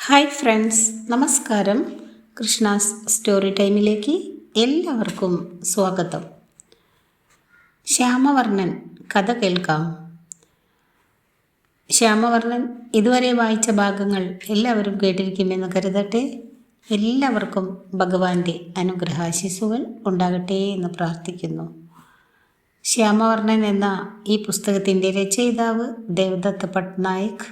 Hi friends, നമസ്കാരം. Krishna's story ടൈമിലേക്ക് എല്ലാവർക്കും സ്വാഗതം. ശ്യാമവർണ്ണൻ കഥ കേൾക്കാം. ശ്യാമവർണ്ണൻ ഇതുവരെ വായിച്ച ഭാഗങ്ങൾ എല്ലാവരും കേട്ടിരിക്കുമെന്ന് കരുതട്ടെ. എല്ലാവർക്കും ഭഗവാന്റെ അനുഗ്രഹാശിസ്സുകൾ ഉണ്ടാകട്ടെ എന്ന് പ്രാർത്ഥിക്കുന്നു. ശ്യാമവർണ്ണൻ എന്ന ഈ പുസ്തകത്തിൻ്റെ രചയിതാവ് ദേവദത്ത് പട്നായിക്.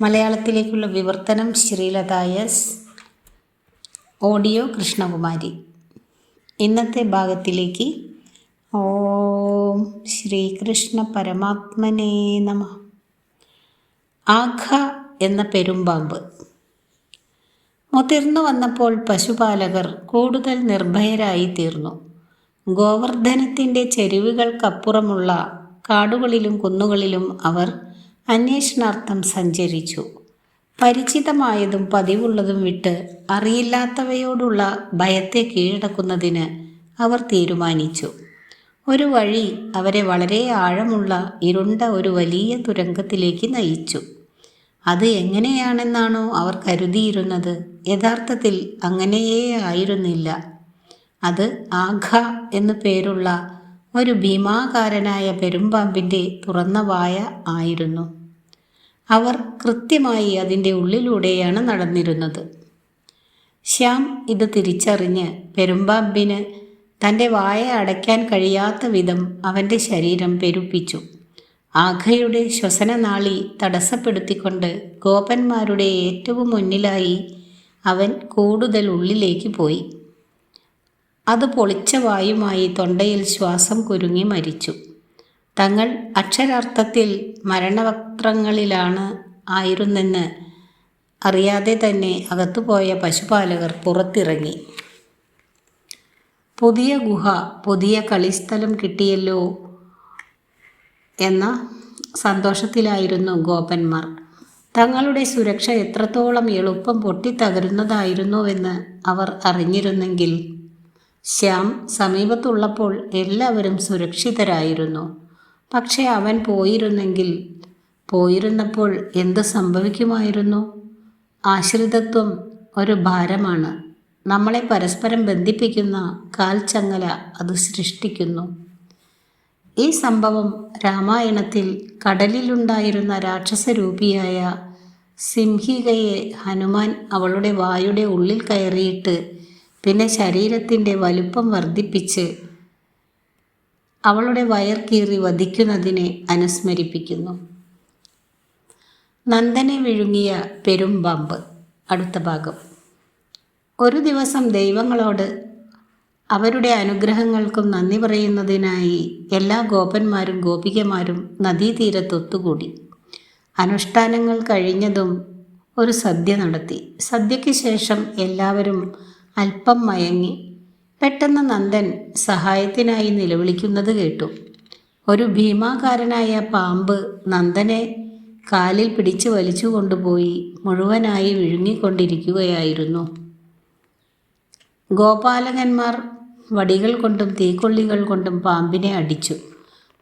മലയാളത്തിലേക്കുള്ള വിവർത്തനം ശ്രീലത എസ്. ഓഡിയോ കൃഷ്ണകുമാരി. ഇന്നത്തെ ഭാഗത്തിലേക്ക്. ഓം ശ്രീകൃഷ്ണ പരമാത്മനേ നമഃ. ആഘ എന്ന പെരുമ്പാമ്പ്. മുതിർന്നു വന്നപ്പോൾ പശുപാലകർ കൂടുതൽ നിർഭയരായി തീർന്നു. ഗോവർദ്ധനത്തിൻ്റെ ചെരുവുകൾക്കപ്പുറമുള്ള കാടുകളിലും കുന്നുകളിലും അവർ അന്വേഷണാർത്ഥം സഞ്ചരിച്ചു. പരിചിതമായതും പതിവുള്ളതും വിട്ട് അറിയില്ലാത്തവയോടുള്ള ഭയത്തെ കീഴടക്കുന്നതിന് അവർ തീരുമാനിച്ചു. ഒരു വഴി അവരെ വളരെ ആഴമുള്ള ഇരുണ്ട ഒരു വലിയ തുരങ്കത്തിലേക്ക് നയിച്ചു. അത് എങ്ങനെയാണെന്നാണോ അവർ കരുതിയിരുന്നത്, യഥാർത്ഥത്തിൽ അങ്ങനെയേ ആയിരുന്നില്ല. അത് ആഘ എന്നു പേരുള്ള ഒരു ഭീമാകാരനായ പെരുമ്പാമ്പിൻ്റെ തുറന്ന വായ ആയിരുന്നു. അവർ കൃത്യമായി അതിൻ്റെ ഉള്ളിലൂടെയാണ് നടന്നിരുന്നത്. ശ്യാം ഇത് തിരിച്ചറിഞ്ഞ് പെരുമ്പാമ്പിന് തൻ്റെ വായ അടയ്ക്കാൻ കഴിയാത്ത വിധം അവൻ്റെ ശരീരം പെരുപ്പിച്ചു. ആഘയുടെ ശ്വസനനാളി തടസ്സപ്പെടുത്തിക്കൊണ്ട് ഗോപന്മാരുടെ ഏറ്റവും മുന്നിലായി അവൻ കൂടുതൽ ഉള്ളിലേക്ക് പോയി. അത് പൊളിച്ച വായുമായി തൊണ്ടയിൽ ശ്വാസം കുരുങ്ങി മരിച്ചു. തങ്ങൾ അക്ഷരാർത്ഥത്തിൽ മരണവക്ത്രങ്ങളിലാണ് ആയിരുന്നെന്ന് അറിയാതെ തന്നെ അകത്തുപോയ പശുപാലകർ പുറത്തിറങ്ങി. പുതിയ ഗുഹ, പുതിയ കളിസ്ഥലം കിട്ടിയല്ലോ എന്ന സന്തോഷത്തിലായിരുന്നു ഗോപന്മാർ. തങ്ങളുടെ സുരക്ഷ എത്രത്തോളം എളുപ്പം പൊട്ടിത്തകരുന്നതായിരുന്നുവെന്ന് അവർ അറിഞ്ഞിരുന്നെങ്കിൽ. ശ്യാം സമീപത്തുള്ളപ്പോൾ എല്ലാവരും സുരക്ഷിതരായിരുന്നു. പക്ഷേ അവൻ പോയിരുന്നപ്പോൾ എന്ത് സംഭവിക്കുമായിരുന്നു? ആശ്രിതത്വം ഒരു ഭാരമാണ്. നമ്മളെ പരസ്പരം ബന്ധിപ്പിക്കുന്ന കാൽച്ചങ്ങല അത് സൃഷ്ടിക്കുന്നു. ഈ സംഭവം രാമായണത്തിൽ കടലിലുണ്ടായിരുന്ന രാക്ഷസരൂപിയായ സിംഹികയെ ഹനുമാൻ അവളുടെ വായുടെ ഉള്ളിൽ കയറിയിട്ട് പിന്നെ ശരീരത്തിൻ്റെ വലുപ്പം വർദ്ധിപ്പിച്ച് അവളുടെ വയർ കീറി വധിക്കുന്നതിനെ അനുസ്മരിപ്പിക്കുന്നു. നന്ദനെ വിഴുങ്ങിയ പെരുമ്പാമ്പ്. അടുത്ത ഭാഗം. ഒരു ദിവസം ദൈവങ്ങളോട് അവരുടെ അനുഗ്രഹങ്ങൾക്കും നന്ദി പറയുന്നതിനായി എല്ലാ ഗോപന്മാരും ഗോപികമാരും നദീതീരത്തൊത്തുകൂടി. അനുഷ്ഠാനങ്ങൾ കഴിഞ്ഞതും ഒരു സദ്യ നടത്തി. സദ്യയ്ക്ക് ശേഷം എല്ലാവരും അല്പം മയങ്ങി. പെട്ടെന്ന് നന്ദൻ സഹായത്തിനായി നിലവിളിക്കുന്നത് കേട്ടു. ഒരു ഭീമാകാരനായ പാമ്പ് നന്ദനെ കാലിൽ പിടിച്ച് വലിച്ചു കൊണ്ടുപോയി മുഴുവനായി വിഴുങ്ങിക്കൊണ്ടിരിക്കുകയായിരുന്നു. ഗോപാലകന്മാർ വടികൾ കൊണ്ടും തീക്കൊള്ളികൾ കൊണ്ടും പാമ്പിനെ അടിച്ചു.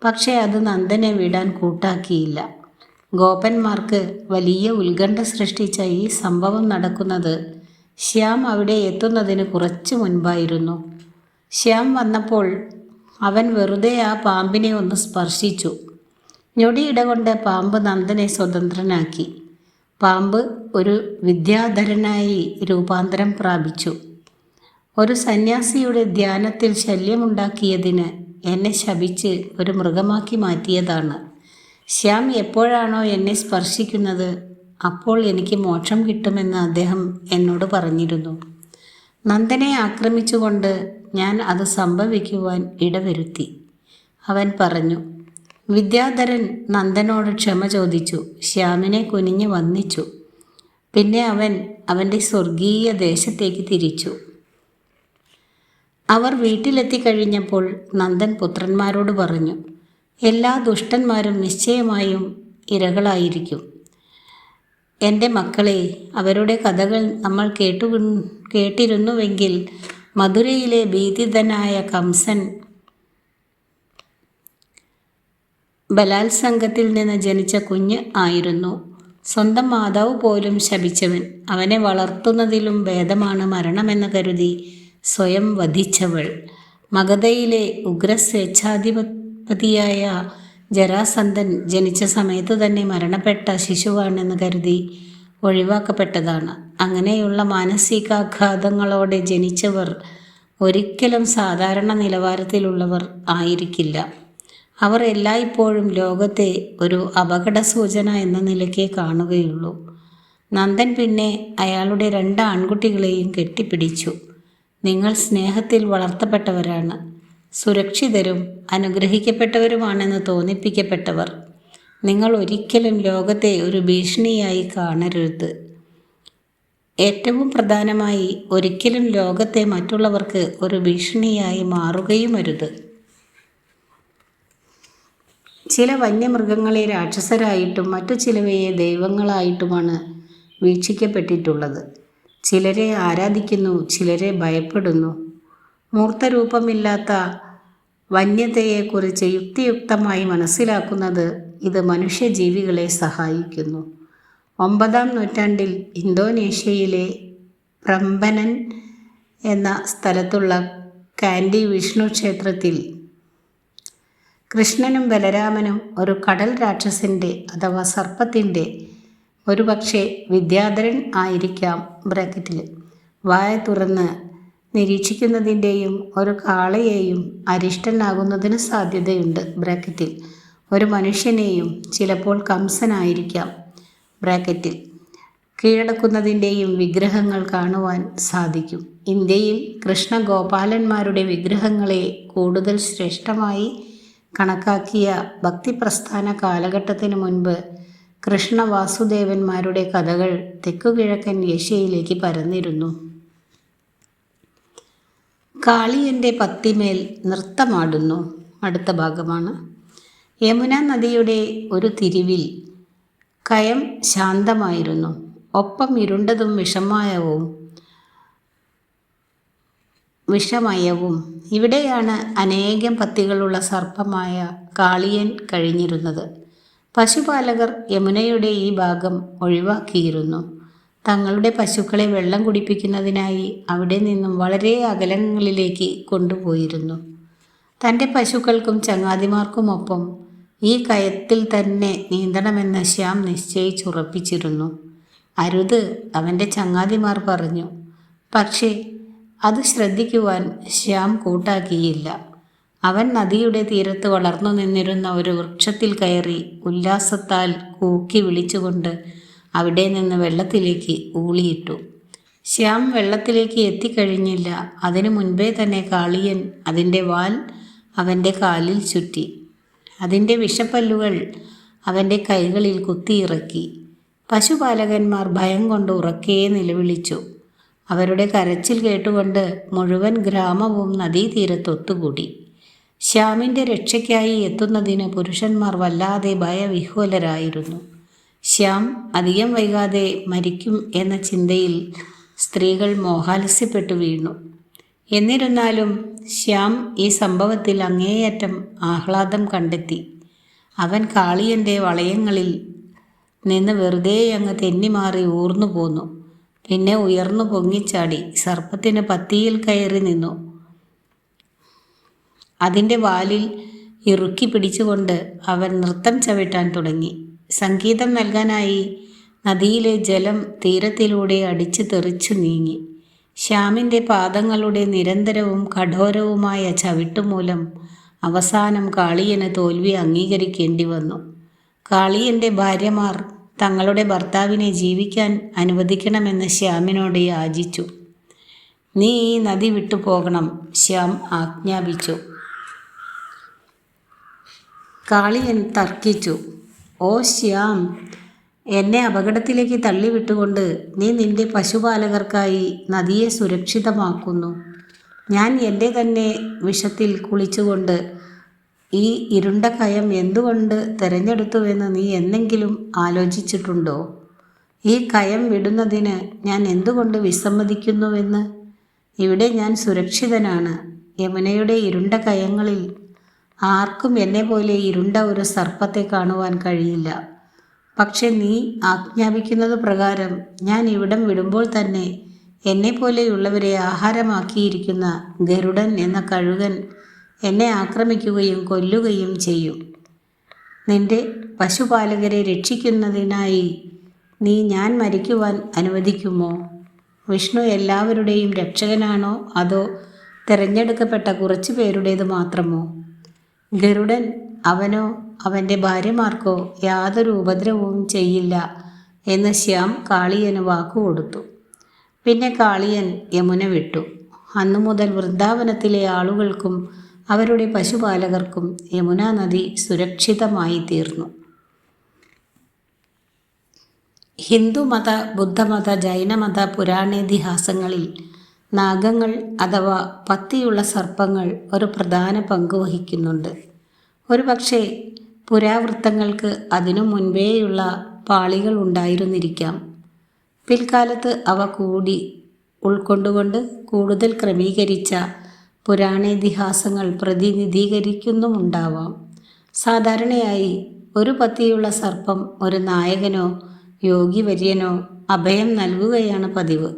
പക്ഷേ അത് നന്ദനെ വിടാൻ കൂട്ടാക്കിയില്ല. ഗോപന്മാർക്ക് വലിയ ഉത്കണ്ഠ സൃഷ്ടിച്ച ഈ സംഭവം നടക്കുന്നത് ശ്യാം അവിടെ എത്തുന്നതിന് കുറച്ച് മുൻപായിരുന്നു. ശ്യാം വന്നപ്പോൾ അവൻ വെറുതെ ആ പാമ്പിനെ ഒന്ന് സ്പർശിച്ചു. ഞൊടിയിട കൊണ്ട് പാമ്പ് നന്ദനെ സ്വതന്ത്രനാക്കി. പാമ്പ് ഒരു വിദ്യാധരനായി രൂപാന്തരം പ്രാപിച്ചു. ഒരു സന്യാസിയുടെ ധ്യാനത്തിൽ ശല്യമുണ്ടാക്കിയതിന് എന്നെ ശപിച്ച് ഒരു മൃഗമാക്കി മാറ്റിയതാണ്. ശ്യാം എപ്പോഴാണോ എന്നെ സ്പർശിക്കുന്നത് അപ്പോൾ എനിക്ക് മോക്ഷം കിട്ടുമെന്ന് അദ്ദേഹം എന്നോട് പറഞ്ഞിരുന്നു. നന്ദനെ ആക്രമിച്ചുകൊണ്ട് ഞാൻ അത് സംഭവിക്കുവാൻ ഇടവരുത്തി, അവൻ പറഞ്ഞു. വിദ്യാധരൻ നന്ദനോട് ക്ഷമ ചോദിച്ചു. ശ്യാമിനെ കുനിഞ്ഞ് വന്ദിച്ചു. പിന്നെ അവൻ അവൻ്റെ സ്വർഗീയ ദേശത്തേക്ക് തിരിച്ചു. അവർ വീട്ടിലെത്തിക്കഴിഞ്ഞപ്പോൾ നന്ദൻ പുത്രന്മാരോട് പറഞ്ഞു, എല്ലാ ദുഷ്ടന്മാരും നിശ്ചയമായും ഇരകളായിരിക്കും. എൻ്റെ മക്കളെ, അവരുടെ കഥകൾ നമ്മൾ കേട്ടിരുന്നുവെങ്കിൽ മധുരയിലെ ഭീതിതനായ കംസൻ ബലാത്സംഗത്തിൽ നിന്ന് ജനിച്ച കുഞ്ഞ് ആയിരുന്നു. സ്വന്തം മാതാവ് പോലും ശപിച്ചവൻ, അവനെ വളർത്തുന്നതിലും ഭേദമാണ് മരണമെന്ന് കരുതി സ്വയം വധിച്ചവൾ, മഗധയിലെ ഉഗ്രസ്വേച്ഛാധിപതിയായ ജരാസന്ധൻ ജനിച്ച സമയത്തു തന്നെ മരണപ്പെട്ട ശിശുവാണെന്ന് കരുതി ഒഴിവാക്കപ്പെട്ടതാണ്. അങ്ങനെയുള്ള മാനസികാഘാതങ്ങളോടെ ജനിച്ചവർ ഒരിക്കലും സാധാരണ നിലവാരത്തിലുള്ളവർ ആയിരിക്കില്ല. അവർ എല്ലായ്പ്പോഴും ലോകത്തെ ഒരു അപകട സൂചന എന്ന നിലയ്ക്കേ കാണുകയുള്ളൂ. നന്ദൻ പിന്നെ അയാളുടെ 2 ആൺകുട്ടികളെയും കെട്ടിപ്പിടിച്ചു. നിങ്ങൾ സ്നേഹത്തിൽ വളർത്തപ്പെട്ടവരാണ്, സുരക്ഷിതരും അനുഗ്രഹിക്കപ്പെട്ടവരുമാണെന്ന് തോന്നിപ്പിക്കപ്പെട്ടവർ. നിങ്ങൾ ഒരിക്കലും ലോകത്തെ ഒരു ഭീഷണിയായി കാണരുത്. ഏറ്റവും പ്രധാനമായി, ഒരിക്കലും ലോകത്തെ മറ്റുള്ളവർക്ക് ഒരു ഭീഷണിയായി മാറുകയുമരുത്. ചില വന്യമൃഗങ്ങളെ രാക്ഷസരായിട്ടും മറ്റു ചിലവയെ ദൈവങ്ങളായിട്ടുമാണ് വീക്ഷിക്കപ്പെട്ടിട്ടുള്ളത്. ചിലരെ ആരാധിക്കുന്നു, ചിലരെ ഭയപ്പെടുന്നു. മൂർത്തരൂപമില്ലാത്ത വന്യതയെക്കുറിച്ച് യുക്തിയുക്തമായി മനസ്സിലാക്കുന്നത് ഇത് മനുഷ്യജീവികളെ സഹായിക്കുന്നു. 9-ാം നൂറ്റാണ്ടിൽ ഇന്തോനേഷ്യയിലെ പ്രംബനൻ എന്ന സ്ഥലത്തുള്ള കാൻഡി വിഷ്ണു ക്ഷേത്രത്തിൽ കൃഷ്ണനും ബലരാമനും ഒരു കടൽ രാക്ഷസിൻ്റെ അഥവാ സർപ്പത്തിൻ്റെ, ഒരുപക്ഷെ വിദ്യാധരൻ ആയിരിക്കാം ബ്രാക്കറ്റിൽ, വായ തുറന്ന് നിരീക്ഷിക്കുന്നതിൻ്റെയും ഒരു കാളയെയും അരിഷ്ടനാകുന്നതിന് സാധ്യതയുണ്ട് ബ്രാക്കറ്റിൽ ഒരു മനുഷ്യനെയും, ചിലപ്പോൾ കംസനായിരിക്കാം ബ്രാക്കറ്റിൽ, കീഴടക്കുന്നതിൻ്റെയും വിഗ്രഹങ്ങൾ കാണുവാൻ സാധിക്കും. ഇന്ത്യയിൽ കൃഷ്ണഗോപാലന്മാരുടെ വിഗ്രഹങ്ങളെ കൂടുതൽ ശ്രേഷ്ഠമായി കണക്കാക്കിയ ഭക്തിപ്രസ്ഥാന കാലഘട്ടത്തിനു മുൻപ് കൃഷ്ണവാസുദേവന്മാരുടെ കഥകൾ തെക്കുകിഴക്കൻ ഏഷ്യയിലേക്ക് പരന്നിരുന്നു. കാളിയൻ്റെ പത്തിമേൽ നൃത്തമാടുന്നു. അടുത്ത ഭാഗമാണ്. യമുന നദിയുടെ ഒരു തിരിവിൽ കയം ശാന്തമായിരുന്നു, ഒപ്പം ഇരുണ്ടതും വിഷമയവും. ഇവിടെയാണ് അനേകം പത്തികളുള്ള സർപ്പമായ കാളിയൻ കഴിഞ്ഞിരുന്നത്. പശുപാലകർ യമുനയുടെ ഈ ഭാഗം ഒഴിവാക്കിയിരുന്നു. തങ്ങളുടെ പശുക്കളെ വെള്ളം കുടിപ്പിക്കുന്നതിനായി അവിടെ നിന്നും വളരെ അകലങ്ങളിലേക്ക് കൊണ്ടുപോയിരുന്നു. തൻ്റെ പശുക്കൾക്കും ചങ്ങാതിമാർക്കുമൊപ്പം ഈ കയത്തിൽ തന്നെ നീന്തണമെന്ന് ശ്യാം നിശ്ചയിച്ചുറപ്പിച്ചിരുന്നു. അരുത്, അവൻ്റെ ചങ്ങാതിമാർ പറഞ്ഞു. പക്ഷേ അത് ശ്രദ്ധിക്കുവാൻ ശ്യാം കൂട്ടാക്കിയില്ല. അവൻ നദിയുടെ തീരത്ത് വളർന്നു നിന്നിരുന്ന ഒരു വൃക്ഷത്തിൽ കയറി ഉല്ലാസത്താൽ കൂക്കി വിളിച്ചുകൊണ്ട് അവിടെ നിന്ന് വെള്ളത്തിലേക്ക് ഊളിയിട്ടു. ശ്യാം വെള്ളത്തിലേക്ക് എത്തിക്കഴിഞ്ഞില്ല. അതിനു മുൻപേ തന്നെ കാളിയൻ അതിൻ്റെ വാൽ അവൻ്റെ കാലിൽ ചുറ്റി. അതിൻ്റെ വിഷപ്പല്ലുകൾ അവൻ്റെ കൈകളിൽ കുത്തിയിറക്കി. പശുപാലകന്മാർ ഭയം കൊണ്ട് ഉറക്കെ നിലവിളിച്ചു. അവരുടെ കരച്ചിൽ കേട്ടുകൊണ്ട് മുഴുവൻ ഗ്രാമവും നദീതീരത്തൊത്തുകൂടി. ശ്യാമിൻ്റെ രക്ഷയ്ക്കായി എത്തുന്നതിന് പുരുഷന്മാർ വല്ലാതെ ഭയവിഹ്വലരായിരുന്നു. ശ്യാം അധികം വൈകാതെ മരിക്കും എന്ന ചിന്തയിൽ സ്ത്രീകൾ മോഹാലസ്യപ്പെട്ടു വീണു. എന്നിരുന്നാലും ശ്യാം ഈ സംഭവത്തിൽ അങ്ങേയറ്റം ആഹ്ലാദം കണ്ടെത്തി. അവൻ കാളിയൻ്റെ വളയങ്ങളിൽ നിന്ന് വെറുതെയങ്ങ് തെന്നിമാറി ഊർന്നു പോന്നു. പിന്നെ ഉയർന്നു പൊങ്ങിച്ചാടി സർപ്പത്തിന് പത്തിയിൽ കയറി നിന്നു. അതിൻ്റെ വാലിൽ ഇറുക്കി പിടിച്ചുകൊണ്ട് അവൻ നൃത്തം ചവിട്ടാൻ തുടങ്ങി. സംഗീതം നൽകാനായി നദിയിലെ ജലം തീരത്തിലൂടെ അടിച്ചു തെറിച്ചു നീങ്ങി. ശ്യാമിൻ്റെ പാദങ്ങളുടെ നിരന്തരവും കഠോരവുമായ ചവിട്ടുമൂലം അവസാനം കാളിയന് തോൽവി അംഗീകരിക്കേണ്ടി വന്നു. കാളിയൻ്റെ ഭാര്യമാർ തങ്ങളുടെ ഭർത്താവിനെ ജീവിക്കാൻ അനുവദിക്കണമെന്ന് ശ്യാമിനോട് യാചിച്ചു. നീ ഈ നദി വിട്ടു പോകണം, ശ്യാം ആജ്ഞാപിച്ചു. കാളിയൻ തർക്കിച്ചു. ഓ ശ്യാം, എന്നെ അപകടത്തിലേക്ക് തള്ളിവിട്ടുകൊണ്ട് നീ നിന്റെ പശുപാലകർക്കായി നദിയെ സുരക്ഷിതമാക്കുന്നു. ഞാൻ എൻ്റെ തന്നെ വിഷത്തിൽ കുളിച്ചുകൊണ്ട് ഈ ഇരുണ്ട കയം എന്തുകൊണ്ട് തിരഞ്ഞെടുത്തുവെന്ന് നീ എന്നെങ്കിലും ആലോചിച്ചിട്ടുണ്ടോ? ഈ കയം വിടുന്നതിന് ഞാൻ എന്തുകൊണ്ട് വിസമ്മതിക്കുന്നുവെന്ന്? ഇവിടെ ഞാൻ സുരക്ഷിതനാണ്. യമുനയുടെ ഇരുണ്ട കയങ്ങളിൽ ആർക്കും എന്നെപ്പോലെ ഇരുണ്ട ഒരു സർപ്പത്തെ കാണുവാൻ കഴിയില്ല. പക്ഷെ നീ ആജ്ഞാപിക്കുന്നത് പ്രകാരം ഞാൻ ഇവിടം വിടുമ്പോൾ തന്നെ എന്നെപ്പോലെയുള്ളവരെ ആഹാരമാക്കിയിരിക്കുന്ന ഗരുഡൻ എന്ന കഴുകൻ എന്നെ ആക്രമിക്കുകയും കൊല്ലുകയും ചെയ്യും. നിന്റെ പശുപാലകരെ രക്ഷിക്കുന്നതിനായി നീ ഞാൻ മരിക്കുവാൻ അനുവദിക്കുമോ? വിഷ്ണു എല്ലാവരുടെയും രക്ഷകനാണോ അതോ തിരഞ്ഞെടുക്കപ്പെട്ട കുറച്ചു പേരുടേത് മാത്രമോ? ഗരുഡൻ അവനോ അവൻ്റെ ഭാര്യമാർക്കോ യാതൊരു ഉപദ്രവവും ചെയ്യില്ല എന്ന് ശ്യാം കാളിയന് വാക്കുകൊടുത്തു. പിന്നെ കാളിയൻ യമുന വിട്ടു. അന്നു മുതൽ വൃന്ദാവനത്തിലെ ആളുകൾക്കും അവരുടെ പശുപാലകർക്കും യമുനാ നദി സുരക്ഷിതമായി തീർന്നു. ഹിന്ദുമത, ബുദ്ധമത, ജൈനമത പുരാണേതിഹാസങ്ങളിൽ നാഗങ്ങൾ അഥവാ പത്തിയുള്ള സർപ്പങ്ങൾ ഒരു പ്രധാന പങ്ക് വഹിക്കുന്നുണ്ട്. ഒരുപക്ഷെ പുരാവൃത്തങ്ങൾക്ക് അതിനു മുൻപേയുള്ള പാളികൾ ഉണ്ടായിരുന്നിരിക്കാം. പിൽക്കാലത്ത് അവ കൂടി ഉൾക്കൊണ്ടുകൊണ്ട് കൂടുതൽ ക്രമീകരിച്ച പുരാണേതിഹാസങ്ങൾ പ്രതിനിധീകരിക്കുന്നുമുണ്ടാവാം. സാധാരണയായി ഒരു പത്തിയുള്ള സർപ്പം ഒരു നായകനോ യോഗിവര്യനോ അഭയം നൽകുകയാണ് പതിവ്.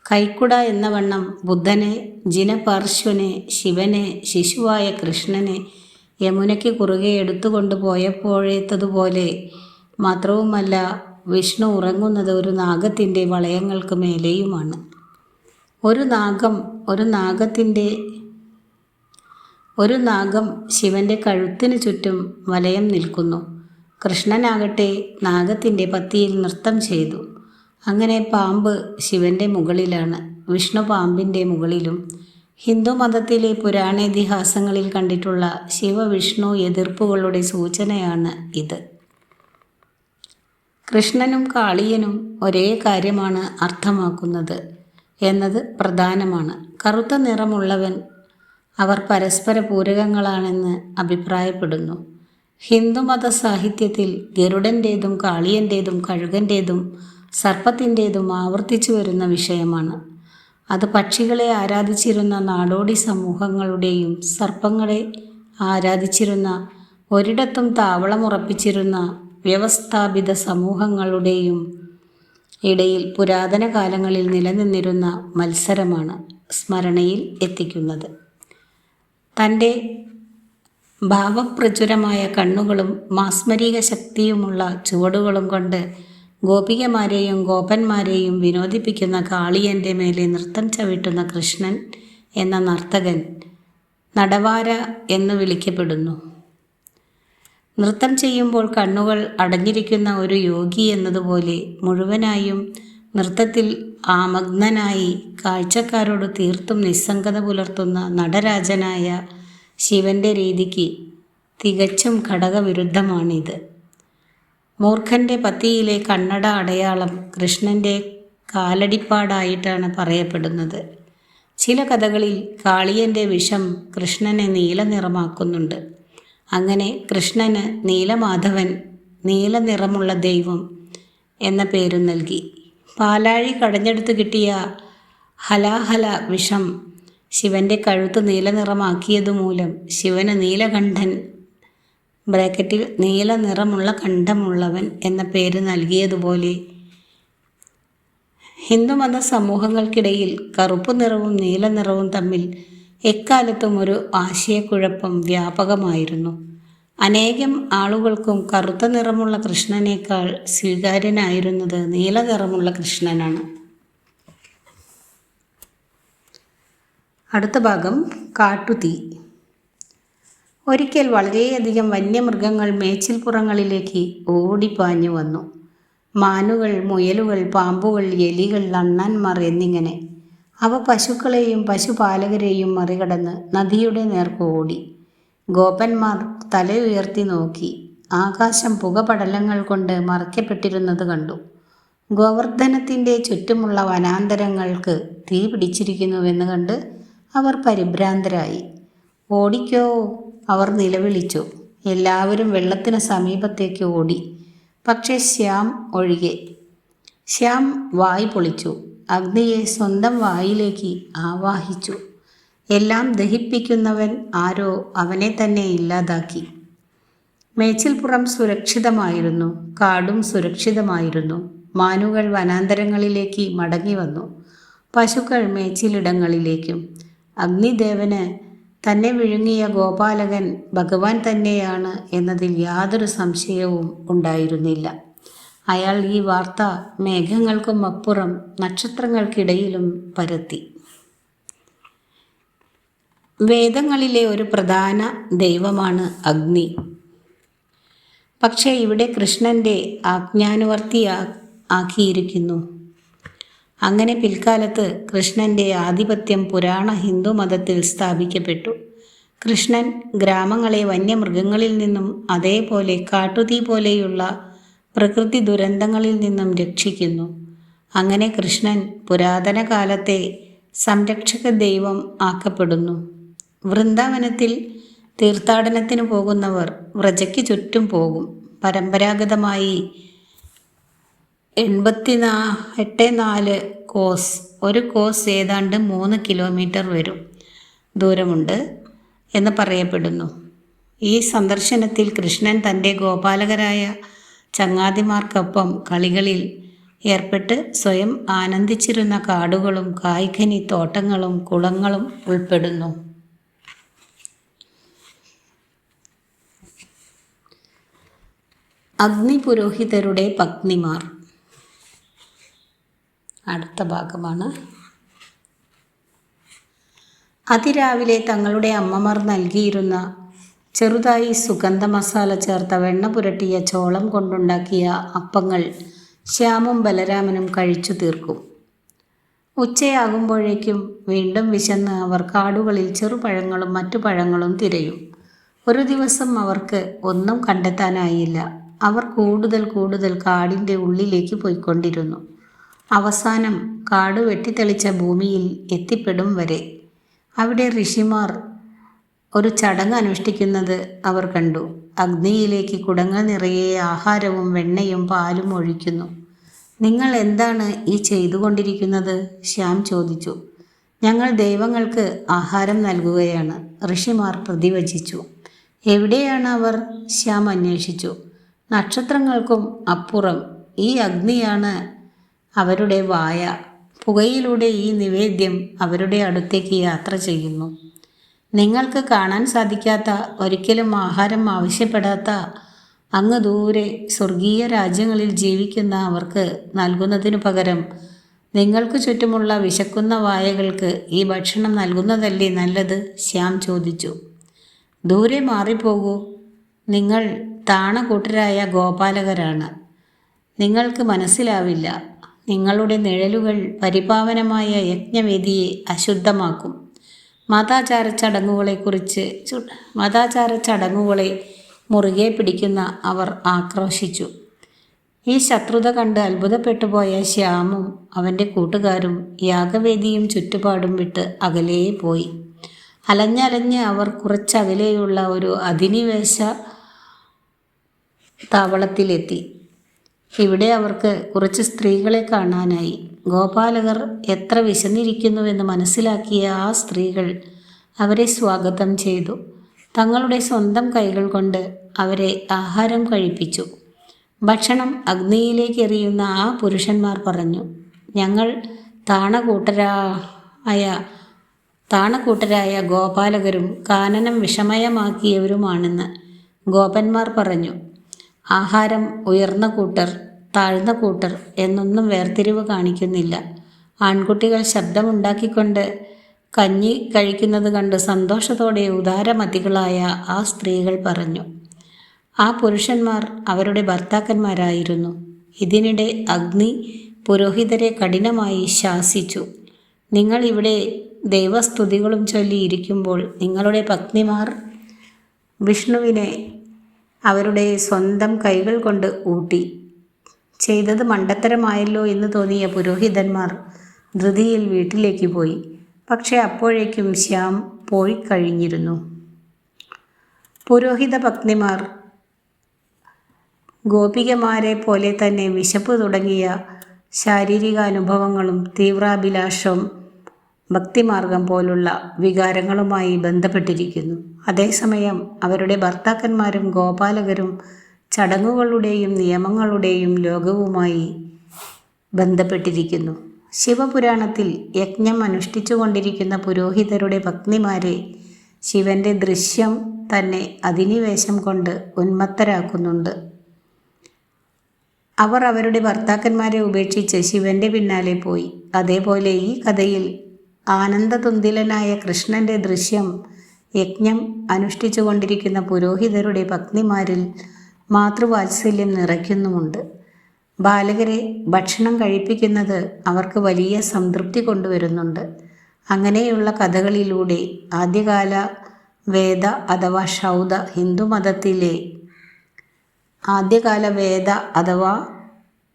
കൈക്കുട എന്ന വണ്ണം ബുദ്ധനെ, ജിനപാർശ്വനെ, ശിവനെ, ശിശുവായ കൃഷ്ണനെ യമുനയ്ക്ക് കുറുകെ എടുത്തുകൊണ്ട് പോയപ്പോഴേത്തതുപോലെ മാത്രവുമല്ല, വിഷ്ണു ഉറങ്ങുന്നത് ഒരു നാഗത്തിൻ്റെ വളയങ്ങൾക്ക് മേലെയുമാണ്. ഒരു നാഗം ശിവൻ്റെ കഴുത്തിന് ചുറ്റും വലയം നിൽക്കുന്നു. കൃഷ്ണനാകട്ടെ നാഗത്തിൻ്റെ പത്തിയിൽ നൃത്തം ചെയ്തു. അങ്ങനെ പാമ്പ് ശിവൻ്റെ മുകളിലാണ്, വിഷ്ണു പാമ്പിൻ്റെ മുകളിലും. ഹിന്ദുമതത്തിലെ പുരാണേതിഹാസങ്ങളിൽ കണ്ടിട്ടുള്ള ശിവവിഷ്ണു എതിർപ്പുകളുടെ സൂചനയാണ് ഇത്. കൃഷ്ണനും കാളിയനും ഒരേ കാര്യമാണ് അർത്ഥമാക്കുന്നത് എന്നത് പ്രധാനമാണ്. കറുത്ത നിറമുള്ളവൻ അവർ പരസ്പര പൂരകങ്ങളാണെന്ന് അഭിപ്രായപ്പെടുന്നു. ഹിന്ദുമത സാഹിത്യത്തിൽ ഗരുഡൻ്റേതും കാളിയൻ്റേതും കഴുകൻ്റേതും സർപ്പത്തിൻ്റേതും ആവർത്തിച്ചു വരുന്ന വിഷയമാണ്. അത് പക്ഷികളെ ആരാധിച്ചിരുന്ന നാടോടി സമൂഹങ്ങളുടെയും സർപ്പങ്ങളെ ആരാധിച്ചിരുന്ന, ഒരിടത്തും താവളമുറപ്പിച്ചിരുന്ന വ്യവസ്ഥാപിത സമൂഹങ്ങളുടെയും ഇടയിൽ പുരാതന കാലങ്ങളിൽ നിലനിന്നിരുന്ന മത്സരമാണ് സ്മരണയിൽ എത്തിക്കുന്നത്. തൻ്റെ ഭാവപ്രചുരമായ കണ്ണുകളും മാസ്മരിക ശക്തിയുമുള്ള ചുവടുകളും കൊണ്ട് ഗോപികമാരെയും ഗോപന്മാരെയും വിനോദിപ്പിക്കുന്ന കാളിയൻ്റെ മേലെ നൃത്തം ചവിട്ടുന്ന കൃഷ്ണൻ എന്ന നർത്തകൻ നടവാര എന്ന് വിളിക്കപ്പെടുന്നു. നൃത്തം ചെയ്യുമ്പോൾ കണ്ണുകൾ അടഞ്ഞിരിക്കുന്ന ഒരു യോഗി എന്നതുപോലെ മുഴുവനായും നൃത്തത്തിൽ ആമഗ്നനായി കാഴ്ചക്കാരോട് തീർത്തും നിസ്സംഗത പുലർത്തുന്ന നടരാജനായ ശിവൻ്റെ രീതിക്ക് തികച്ചും ഘടകവിരുദ്ധമാണിത്. മൂർഖൻ്റെ പത്തിയിലെ കണ്ണട അടയാളം കൃഷ്ണൻ്റെ കാലടിപ്പാടായിട്ടാണ് പറയപ്പെടുന്നത്. ചില കഥകളിൽ കാളിയൻ്റെ വിഷം കൃഷ്ണനെ നീല നിറമാക്കുന്നുണ്ട്. അങ്ങനെ കൃഷ്ണന് നീലമാധവൻ, നീല നിറമുള്ള ദൈവം എന്ന പേരു നൽകി. പാലാഴി കടഞ്ഞെടുത്ത് കിട്ടിയ ഹലാഹല വിഷം ശിവൻ്റെ കഴുത്ത് നീല നിറമാക്കിയതുമൂലം ശിവന് നീലകണ്ഠൻ ബ്രാക്കറ്റിൽ നീല നിറമുള്ള കണ്ഠമുള്ളവൻ എന്ന പേര് നൽകിയതുപോലെ ഹിന്ദുമത സമൂഹങ്ങൾക്കിടയിൽ കറുപ്പ് നിറവും നീല നിറവും തമ്മിൽ എക്കാലത്തും ഒരു ആശയക്കുഴപ്പം വ്യാപകമായിരുന്നു. അനേകം ആളുകൾക്കും കറുത്ത നിറമുള്ള കൃഷ്ണനേക്കാൾ സ്വീകാര്യനായിരുന്നത് നീല നിറമുള്ള കൃഷ്ണനാണ്. അടുത്ത ഭാഗം കാട്ടുതീ. ഒരിക്കൽ വളരെയധികം വന്യമൃഗങ്ങൾ മേച്ചിൽപ്പുറങ്ങളിലേക്ക് ഓടിപ്പാഞ്ഞു വന്നു. മാനുകൾ, മുയലുകൾ, പാമ്പുകൾ, എലികൾ, അണ്ണാന്മാർ എന്നിങ്ങനെ. അവ പശുക്കളെയും പശുപാലകരെയും മറികടന്ന് നദിയുടെ നേർക്ക് ഓടി. ഗോപന്മാർ തല ഉയർത്തി നോക്കി. ആകാശം പുകപടലങ്ങൾ കൊണ്ട് മറയ്ക്കപ്പെട്ടിരുന്നത് കണ്ടു. ഗോവർദ്ധനത്തിൻ്റെ ചുറ്റുമുള്ള വനാന്തരങ്ങൾക്ക് തീ പിടിച്ചിരിക്കുന്നുവെന്ന് കണ്ട് അവർ പരിഭ്രാന്തരായി. ഓടിക്കോ, അവർ നിലവിളിച്ചു. എല്ലാവരും വെള്ളത്തിന് സമീപത്തേക്ക് ഓടി. പക്ഷേ ശ്യാം ഒഴികെ. ശ്യാം വായ് പൊളിച്ചു. അഗ്നിയെ സ്വന്തം വായിലേക്ക് ആവാഹിച്ചു. എല്ലാം ദഹിപ്പിക്കുന്നവൻ ആരോ അവനെ തന്നെ ഇല്ലാതാക്കി. മേച്ചിൽപ്പുറം സുരക്ഷിതമായിരുന്നു, കാടും സുരക്ഷിതമായിരുന്നു. മാനുകൾ വനാന്തരങ്ങളിലേക്ക് മടങ്ങി വന്നു, പശുക്കൾ മേച്ചിലിടങ്ങളിലേക്കും. അഗ്നിദേവന് തന്നെ വിഴുങ്ങിയ ഗോപാലകൻ ഭഗവാൻ തന്നെയാണ് എന്നതിൽ യാതൊരു സംശയവും ഉണ്ടായിരുന്നില്ല. അയാൾ ഈ വാർത്ത മേഘങ്ങൾക്കും അപ്പുറം നക്ഷത്രങ്ങൾക്കിടയിലും പരത്തി. വേദങ്ങളിലെ ഒരു പ്രധാന ദൈവമാണ് അഗ്നി. പക്ഷേ ഇവിടെ കൃഷ്ണൻ്റെ ആജ്ഞാനുവർത്തിയാക്കിയിരിക്കുന്നു. അങ്ങനെ പിൽക്കാലത്ത് കൃഷ്ണൻ്റെ ആധിപത്യം പുരാണ ഹിന്ദു മതത്തിൽ സ്ഥാപിക്കപ്പെട്ടു. കൃഷ്ണൻ ഗ്രാമങ്ങളെ വന്യമൃഗങ്ങളിൽ നിന്നും അതേപോലെ കാട്ടുതീ പോലെയുള്ള പ്രകൃതി ദുരന്തങ്ങളിൽ നിന്നും രക്ഷിക്കുന്നു. അങ്ങനെ കൃഷ്ണൻ പുരാതന കാലത്തെ സംരക്ഷക ദൈവം ആക്കപ്പെടുന്നു. വൃന്ദാവനത്തിൽ തീർത്ഥാടനത്തിന് പോകുന്നവർ വ്രജയ്ക്ക് ചുറ്റും പോകും. പരമ്പരാഗതമായി 84 കോസ്, ഒരു കോസ് ഏതാണ്ട് 3 കിലോമീറ്റർ വരും ദൂരമുണ്ട് എന്ന് പറയപ്പെടുന്നു. ഈ സന്ദർശനത്തിൽ കൃഷ്ണൻ തൻ്റെ ഗോപാലകരായ ചങ്ങാതിമാർക്കൊപ്പം കളികളിൽ ഏർപ്പെട്ട് സ്വയം ആനന്ദിച്ചിരുന്ന കാടുകളും കായ്കനി തോട്ടങ്ങളും കുളങ്ങളും ഉൾപ്പെടുന്നു. അഗ്നിപുരോഹിതരുടെ പത്നിമാർ അടുത്ത ഭാഗമാണ്. അതിരാവിലെ തങ്ങളുടെ അമ്മമാർ നൽകിയിരുന്ന ചെറുതായി സുഗന്ധ മസാല ചേർത്ത വെണ്ണ പുരട്ടിയ ചോളം കൊണ്ടുണ്ടാക്കിയ അപ്പങ്ങൾ ശ്യാമും ബലരാമനും കഴിച്ചു തീർക്കും. ഉച്ചയാകുമ്പോഴേക്കും വീണ്ടും വിശന്ന് അവർ കാടുകളിൽ ചെറുപഴങ്ങളും മറ്റു പഴങ്ങളും തിരയും. ഒരു ദിവസം അവർക്ക് ഒന്നും കണ്ടെത്താനായില്ല. അവർ കൂടുതൽ കാടിൻ്റെ ഉള്ളിലേക്ക് പോയിക്കൊണ്ടിരുന്നു. അവസാനം കാട് വെട്ടിത്തെളിച്ച ഭൂമിയിൽ എത്തിപ്പെടും വരെ. അവിടെ ഋഷിമാർ ഒരു ചടങ്ങ് അനുഷ്ഠിക്കുന്നത് അവർ കണ്ടു. അഗ്നിയിലേക്ക് കുടങ്ങൾ നിറയെ ആഹാരവും വെണ്ണയും പാലും ഒഴിക്കുന്നു. നിങ്ങൾ എന്താണ് ഈ ചെയ്തുകൊണ്ടിരിക്കുന്നത്? ശ്യാം ചോദിച്ചു. ഞങ്ങൾ ദൈവങ്ങൾക്ക് ആഹാരം നൽകുകയാണ്, ഋഷിമാർ പ്രതിവചിച്ചു. എവിടെയാണ് അവർ? ശ്യാം അന്വേഷിച്ചു. നക്ഷത്രങ്ങൾക്കും അപ്പുറം. ഈ അഗ്നിയാണ് അവരുടെ വായ. പുകയിലൂടെ ഈ നിവേദ്യം അവരുടെ അടുത്തേക്ക് യാത്ര ചെയ്യുന്നു. നിങ്ങൾക്ക് കാണാൻ സാധിക്കാത്ത, ഒരിക്കലും ആഹാരം ആവശ്യപ്പെടാത്ത അങ്ങ് ദൂരെ സ്വർഗീയ രാജ്യങ്ങളിൽ ജീവിക്കുന്ന അവർക്ക് നൽകുന്നതിനു പകരം നിങ്ങൾക്ക് ചുറ്റുമുള്ള വിശക്കുന്ന വായകൾക്ക് ഈ ഭക്ഷണം നൽകുന്നതല്ലേ നല്ലത്? ശ്യാം ചോദിച്ചു. ദൂരെ മാറിപ്പോകൂ. നിങ്ങൾ താണകൂട്ടരായ ഗോപാലകരാണ്. നിങ്ങൾക്ക് മനസ്സിലാവില്ല. നിങ്ങളുടെ നിഴലുകൾ പരിപാവനമായ യജ്ഞവേദിയെ അശുദ്ധമാക്കും. മതാചാര ചടങ്ങുകളെ മുറുകെ പിടിക്കുന്ന അവർ ആക്രോശിച്ചു. ഈ ശത്രുത കണ്ട് അത്ഭുതപ്പെട്ടുപോയ ശ്യാമും അവൻ്റെ കൂട്ടുകാരും യാഗവേദിയും ചുറ്റുപാടും വിട്ട് അകലേ പോയി. അലഞ്ഞ് അവർ കുറച്ചകലെയുള്ള ഒരു അധിനിവേശ താവളത്തിലെത്തി. ഇവിടെ അവർക്ക് കുറച്ച് സ്ത്രീകളെ കാണാനായി. ഗോപാലകർ എത്ര വിശന്നിരിക്കുന്നുവെന്ന് മനസ്സിലാക്കിയ ആ സ്ത്രീകൾ അവരെ സ്വാഗതം ചെയ്തു. തങ്ങളുടെ സ്വന്തം കൈകൾ കൊണ്ട് അവരെ ആഹാരം കഴിപ്പിച്ചു. ഭക്ഷണം അഗ്നിയിലേക്ക് എറിയുന്ന ആ പുരുഷന്മാർ പറഞ്ഞു, ഞങ്ങൾ താണകൂട്ടരായ ഗോപാലകരും കാനനം വിഷമയമാക്കിയവരുമാണെന്ന്. ഗോപന്മാർ പറഞ്ഞു. ആഹാരം ഉയർന്ന കൂട്ടർ, താഴ്ന്ന കൂട്ടർ എന്നൊന്നും വേർതിരിവ് കാണിക്കുന്നില്ല. ആൺകുട്ടികൾ ശബ്ദമുണ്ടാക്കിക്കൊണ്ട് കഞ്ഞി കഴിക്കുന്നത് കണ്ട് സന്തോഷത്തോടെ ഉദാരമതികളായ ആ സ്ത്രീകൾ പറഞ്ഞു. ആ പുരുഷന്മാർ അവരുടെ ഭർത്താക്കന്മാരായിരുന്നു. ഇതിനിടെ അഗ്നി പുരോഹിതരെ കഠിനമായി ശാസിച്ചു. നിങ്ങൾ ഇവിടെ ദൈവസ്തുതികളും ചൊല്ലിയിരിക്കുമ്പോൾ നിങ്ങളുടെ പത്നിമാർ വിഷ്ണുവിനെ അവരുടെ സ്വന്തം കൈകൾ കൊണ്ട് ഊട്ടി. ചെയ്തത് മണ്ടത്തരമായല്ലോ എന്ന് തോന്നിയ പുരോഹിതന്മാർ ധൃതിയിൽ വീട്ടിലേക്ക് പോയി. പക്ഷേ അപ്പോഴേക്കും ശ്യാം പോയി കഴിഞ്ഞിരുന്നു. പുരോഹിത പത്നിമാർ ഗോപികമാരെ പോലെ തന്നെ വിശപ്പ് തുടങ്ങിയ ശാരീരിക അനുഭവങ്ങളും തീവ്രാഭിലാഷം ഭക്തിമാർഗം പോലുള്ള വികാരങ്ങളുമായി ബന്ധപ്പെട്ടിരിക്കുന്നു. അതേസമയം അവരുടെ ഭർത്താക്കന്മാരും ഗോപാലകരും ചടങ്ങുകളുടെയും നിയമങ്ങളുടെയും ലോകവുമായി ബന്ധപ്പെട്ടിരിക്കുന്നു. ശിവപുരാണത്തിൽ യജ്ഞം അനുഷ്ഠിച്ചുകൊണ്ടിരിക്കുന്ന പുരോഹിതരുടെ പത്നിമാരെ ശിവന്റെ ദൃശ്യം തന്നെ അധിനിവേശം കൊണ്ട് ഉന്മത്തരാക്കുന്നുണ്ട്. അവർ അവരുടെ ഭർത്താക്കന്മാരെ ഉപേക്ഷിച്ച് ശിവന്റെ പിന്നാലെ പോയി. അതേപോലെ ഈ കഥയിൽ ആനന്ദതുന്തിലനായ കൃഷ്ണന്റെ ദൃശ്യം യജ്ഞം അനുഷ്ഠിച്ചു കൊണ്ടിരിക്കുന്ന പുരോഹിതരുടെ പത്നിമാരിൽ മാതൃവാത്സല്യം നിറയ്ക്കുന്നുമുണ്ട്. ബാലകരെ ഭക്ഷണം കഴിപ്പിക്കുന്നത് അവർക്ക് വലിയ സംതൃപ്തി കൊണ്ടുവരുന്നുണ്ട്. അങ്ങനെയുള്ള കഥകളിലൂടെ ആദ്യകാല വേദ അഥവാ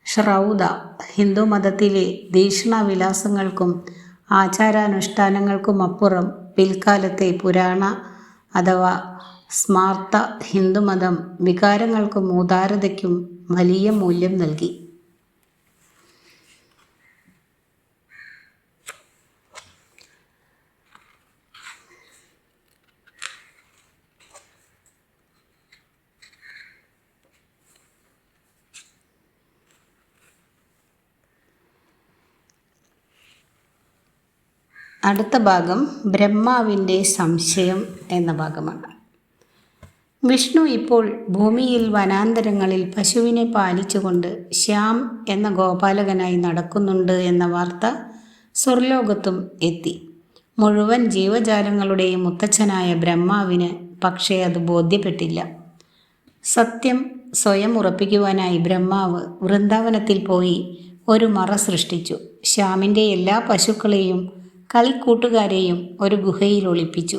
ഷൗദ ഹിന്ദുമതത്തിലെ ധീഷ്ണവിലാസങ്ങൾക്കും ആചാരാനുഷ്ഠാനങ്ങൾക്കുമപ്പുറം പിൽക്കാലത്തെ പുരാണ അഥവാ സ്മാർത്ത ഹിന്ദുമതം വികാരങ്ങൾക്കും ഉദാരതയ്ക്കും വലിയ മൂല്യം നൽകി. അടുത്ത ഭാഗം ബ്രഹ്മാവിൻ്റെ സംശയം എന്ന ഭാഗമാണ്. വിഷ്ണു ഇപ്പോൾ ഭൂമിയിൽ വനാന്തരങ്ങളിൽ പശുവിനെ പാലിച്ചുകൊണ്ട് ശ്യാം എന്ന ഗോപാലകനായി നടക്കുന്നുണ്ട് എന്ന വാർത്ത സ്വർലോകത്തും എത്തി. മുഴുവൻ ജീവജാലങ്ങളുടെയും മുത്തച്ഛനായ ബ്രഹ്മാവിന് പക്ഷേ അത് ബോധ്യപ്പെട്ടില്ല. സത്യം സ്വയം ഉറപ്പിക്കുവാനായി ബ്രഹ്മാവ് വൃന്ദാവനത്തിൽ പോയി ഒരു മറ സൃഷ്ടിച്ചു. ശ്യാമിൻ്റെ എല്ലാ പശുക്കളെയും കളിക്കൂട്ടുകാരെയും ഒരു ഗുഹയിൽ ഒളിപ്പിച്ചു.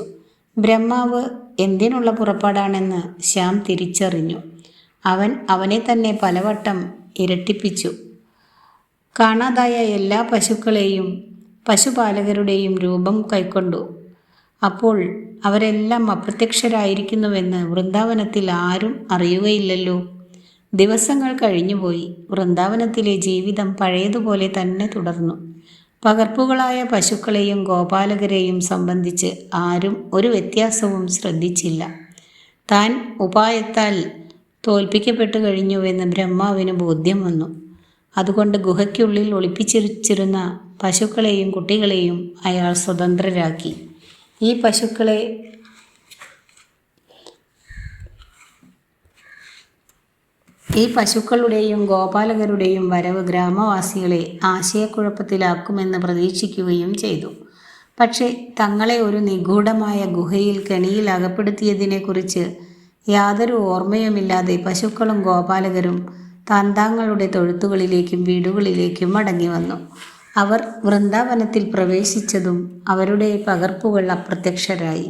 ബ്രഹ്മാവ് എന്തിനുള്ള പുറപ്പാടാണെന്ന് ശ്യാം തിരിച്ചറിഞ്ഞു. അവനെ തന്നെ പലവട്ടം ഇരട്ടിപ്പിച്ചു. കാണാതായ എല്ലാ പശുക്കളെയും പശുപാലകരുടെയും രൂപം കൈക്കൊണ്ടു. അപ്പോൾ അവരെല്ലാം അപ്രത്യക്ഷരായിരിക്കുന്നുവെന്ന് വൃന്ദാവനത്തിൽ ആരും അറിയുകയില്ലല്ലോ. ദിവസങ്ങൾ കഴിഞ്ഞുപോയി. വൃന്ദാവനത്തിലെ ജീവിതം പഴയതുപോലെ തന്നെ തുടർന്നു. പകർപ്പുകളായ പശുക്കളെയും ഗോപാലകരെയും സംബന്ധിച്ച് ആരും ഒരു വ്യത്യാസവും ശ്രദ്ധിച്ചില്ല. താൻ ഉപായത്താൽ തോൽപ്പിക്കപ്പെട്ടു കഴിഞ്ഞുവെന്ന് ബ്രഹ്മാവിന് ബോധ്യം വന്നു. അതുകൊണ്ട് ഗുഹയ്ക്കുള്ളിൽ ഒളിപ്പിച്ചിരിച്ചിരുന്ന പശുക്കളെയും കുട്ടികളെയും അയാൾ സ്വതന്ത്രരാക്കി. ഈ പശുക്കളുടെയും ഗോപാലകരുടെയും വരവ് ഗ്രാമവാസികളെ ആശയക്കുഴപ്പത്തിലാക്കുമെന്ന് പ്രതീക്ഷിക്കുകയും ചെയ്തു. പക്ഷേ തങ്ങളെ ഒരു നിഗൂഢമായ ഗുഹയിൽ കെണിയിൽ അകപ്പെടുത്തിയതിനെക്കുറിച്ച് യാതൊരു ഓർമ്മയുമില്ലാതെ പശുക്കളും ഗോപാലകരും താന്താങ്ങളുടെ തൊഴുത്തുകളിലേക്കും വീടുകളിലേക്കും മടങ്ങി വന്നു. അവർ വൃന്ദാവനത്തിൽ പ്രവേശിച്ചതും അവരുടെ പകർപ്പുകൾ അപ്രത്യക്ഷരായി.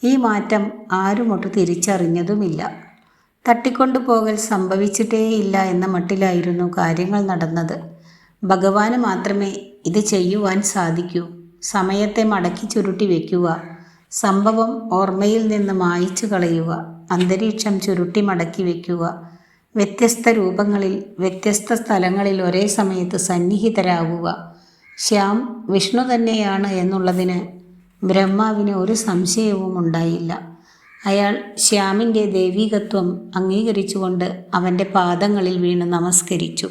ഈ മാറ്റം ആരുമൊട്ട് തിരിച്ചറിഞ്ഞതുമില്ല. തട്ടിക്കൊണ്ടുപോകൽ സംഭവിച്ചിട്ടേയില്ല എന്ന മട്ടിലായിരുന്നു കാര്യങ്ങൾ നടന്നത്. ഭഗവാന് മാത്രമേ ഇത് ചെയ്യുവാൻ സാധിക്കൂ. സമയത്തെ മടക്കി ചുരുട്ടി വയ്ക്കുക, സംഭവം ഓർമ്മയിൽ നിന്ന് മായ്ച്ചു കളയുക, അന്തരീക്ഷം ചുരുട്ടി മടക്കി വയ്ക്കുക, വ്യത്യസ്ത രൂപങ്ങളിൽ വ്യത്യസ്ത സ്ഥലങ്ങളിൽ ഒരേ സമയത്ത് സന്നിഹിതരാകുക. ശ്യാം വിഷ്ണു തന്നെയാണ് എന്നുള്ളതിന് ബ്രഹ്മാവിന് ഒരു സംശയവും ഉണ്ടായില്ല. അയാൾ ശ്യാമിൻ്റെ ദൈവീകത്വം അംഗീകരിച്ചുകൊണ്ട് അവൻ്റെ പാദങ്ങളിൽ വീണ് നമസ്കരിച്ചു.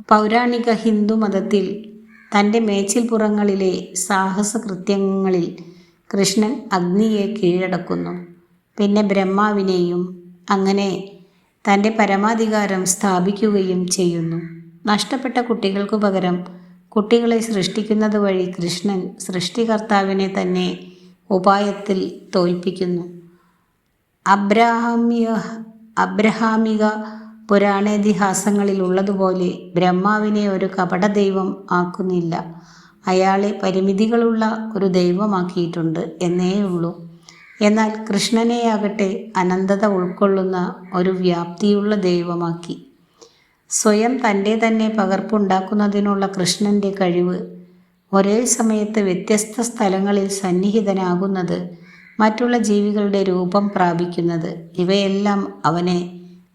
പൗരാണിക ഹിന്ദുമതത്തിൽ തൻ്റെ മേച്ചിൽപ്പുറങ്ങളിലെ സാഹസകൃത്യങ്ങളിൽ കൃഷ്ണൻ അഗ്നിയെ കീഴടക്കുന്നു, പിന്നെ ബ്രഹ്മാവിനെയും. അങ്ങനെ തൻ്റെ പരമാധികാരം സ്ഥാപിക്കുകയും ചെയ്യുന്നു. നഷ്ടപ്പെട്ട കുട്ടികൾക്കു പകരം കുട്ടികളെ സൃഷ്ടിക്കുന്നത് വഴി കൃഷ്ണൻ സൃഷ്ടികർത്താവിനെ തന്നെ ഉപായത്തിൽ തോൽപ്പിക്കുന്നു. അബ്രഹാമിക പുരാണേതിഹാസങ്ങളിൽ ഉള്ളതുപോലെ ബ്രഹ്മാവിനെ ഒരു കപടദൈവം ആക്കുന്നില്ല. അയാളെ പരിമിതികളുള്ള ഒരു ദൈവമാക്കിയിട്ടുണ്ട് എന്നേയുള്ളൂ. എന്നാൽ കൃഷ്ണനെയാകട്ടെ അനന്തത ഉൾക്കൊള്ളുന്ന ഒരു വ്യാപ്തിയുള്ള ദൈവമാക്കി. സ്വയം തൻ്റെ തന്നെ പകർപ്പുണ്ടാക്കുന്നതിനുള്ള കൃഷ്ണൻ്റെ കഴിവ്, ഒരേ സമയത്ത് വ്യത്യസ്ത സ്ഥലങ്ങളിൽ സന്നിഹിതനാകുന്നത്, മറ്റുള്ള ജീവികളുടെ രൂപം പ്രാപിക്കുന്നത്, ഇവയെല്ലാം അവനെ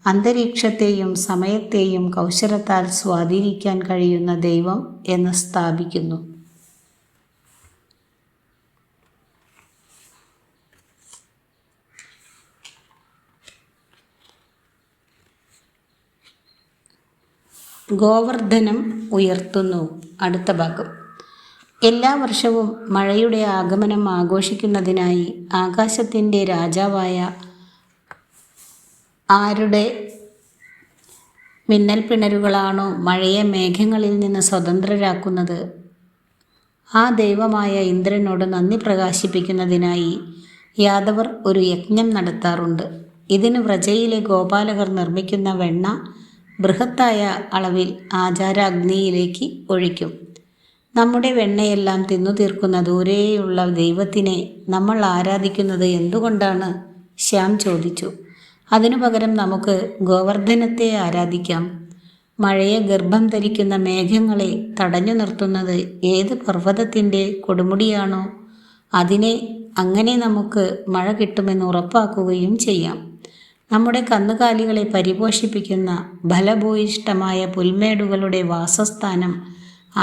അന്തരീക്ഷത്തെയും സമയത്തെയും കൗശലത്താൽ സ്വാധീനിക്കാൻ കഴിയുന്ന ദൈവം എന്ന് സ്ഥാപിക്കുന്നു. ഗോവർദ്ധനം ഉയർത്തുന്നു. അടുത്ത ഭാഗം. എല്ലാ വർഷവും മഴയുടെ ആഗമനം ആഘോഷിക്കുന്നതിനായി ആകാശത്തിൻ്റെ രാജാവായ ആരുടെ മിന്നൽ പിണരുകളാണോ മഴയെ മേഘങ്ങളിൽ നിന്ന് സ്വതന്ത്രരാക്കുന്നത്, ആ ദൈവമായ ഇന്ദ്രനോട് നന്ദി പ്രകാശിപ്പിക്കുന്നതിനായി യാദവർ ഒരു യജ്ഞം നടത്താറുണ്ട്. ഇതിന് വ്രജയിലെ ഗോപാലകർ നിർമ്മിക്കുന്ന വെണ്ണ ബൃഹത്തായ അളവിൽ ആചാരാഗ്നിയിലേക്ക് ഒഴിക്കും. നമ്മുടെ വെണ്ണയെല്ലാം തിന്നു തീർക്കുന്ന ദൂരെയുള്ള ദൈവത്തിനെ നമ്മൾ ആരാധിക്കുന്നത് എന്തുകൊണ്ടാണ്? ശ്യാം ചോദിച്ചു. അതിനു പകരം നമുക്ക് ഗോവർദ്ധനത്തെ ആരാധിക്കാം. മഴയെ ഗർഭം ധരിക്കുന്ന മേഘങ്ങളെ തടഞ്ഞു നിർത്തുന്നത് ഏത് പർവ്വതത്തിൻ്റെ കൊടുമുടിയാണോ അങ്ങനെ നമുക്ക് മഴ കിട്ടുമെന്ന് ഉറപ്പാക്കുകയും ചെയ്യാം. നമ്മുടെ കന്നുകാലികളെ പരിപോഷിപ്പിക്കുന്ന ഫലഭൂയിഷ്ടമായ പുൽമേടുകളുടെ വാസസ്ഥാനം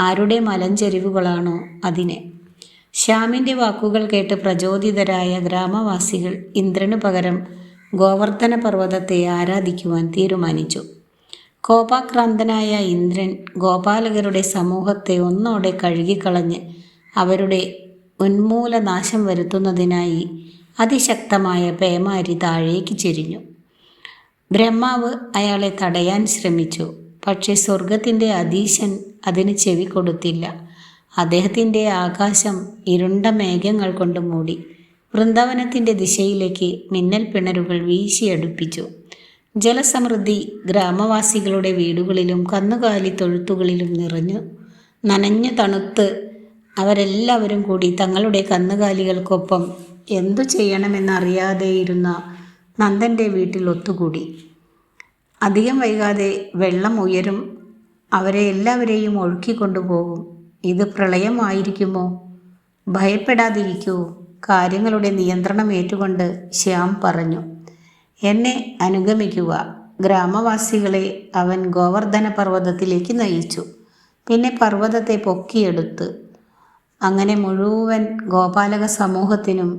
ആരുടെ മലഞ്ചെരിവുകളാണോ അതിനെ. ശ്യാമിൻ്റെ വാക്കുകൾ കേട്ട് പ്രചോദിതരായ ഗ്രാമവാസികൾ ഇന്ദ്രനു പകരം ഗോവർദ്ധന പർവ്വതത്തെ ആരാധിക്കുവാൻ തീരുമാനിച്ചു. കോപാക്രാന്തനായ ഇന്ദ്രൻ ഗോപാലകരുടെ സമൂഹത്തെ ഒന്നോടെ കഴുകിക്കളഞ്ഞ് അവരുടെ ഉന്മൂലനാശം വരുത്തുന്നതിനായി അതിശക്തമായ പേമാരി താഴേക്ക് ചെരിഞ്ഞു. ബ്രഹ്മാവ് അയാളെ തടയാൻ ശ്രമിച്ചു. പക്ഷേ സ്വർഗത്തിൻ്റെ അധീശൻ അതിന് ചെവി കൊടുത്തില്ല. അദ്ദേഹത്തിൻ്റെ ആകാശം ഇരുണ്ട മേഘങ്ങൾ കൊണ്ട് മൂടി. വൃന്ദാവനത്തിൻ്റെ ദിശയിലേക്ക് മിന്നൽ പിണരുകൾ വീശിയടുപ്പിച്ചു. ജലസമൃദ്ധി ഗ്രാമവാസികളുടെ വീടുകളിലും കന്നുകാലി തൊഴുത്തുകളിലും നനഞ്ഞു തണുത്ത് അവരെല്ലാവരും കൂടി തങ്ങളുടെ കന്നുകാലികൾക്കൊപ്പം എന്തു ചെയ്യണമെന്നറിയാതെയിരുന്ന നന്ദൻ്റെ വീട്ടിൽ ഒത്തുകൂടി. അധികം വൈകാതെ വെള്ളം ഉയരും, അവരെ എല്ലാവരെയും ഒഴുക്കിക്കൊണ്ടുപോകും. ഇത് പ്രളയമായിരിക്കുമോ? ഭയപ്പെടാതിരിക്കൂ, കാര്യങ്ങളുടെ നിയന്ത്രണം ഏറ്റുകൊണ്ട് ശ്യാം പറഞ്ഞു. എന്നെ അനുഗമിക്കുക. ഗ്രാമവാസികളെ അവൻ ഗോവർദ്ധന പർവ്വതത്തിലേക്ക് നയിച്ചു. പിന്നെ പർവ്വതത്തെ പൊക്കിയെടുത്ത് അങ്ങനെ മുഴുവൻ ഗോപാലക സമൂഹത്തിനും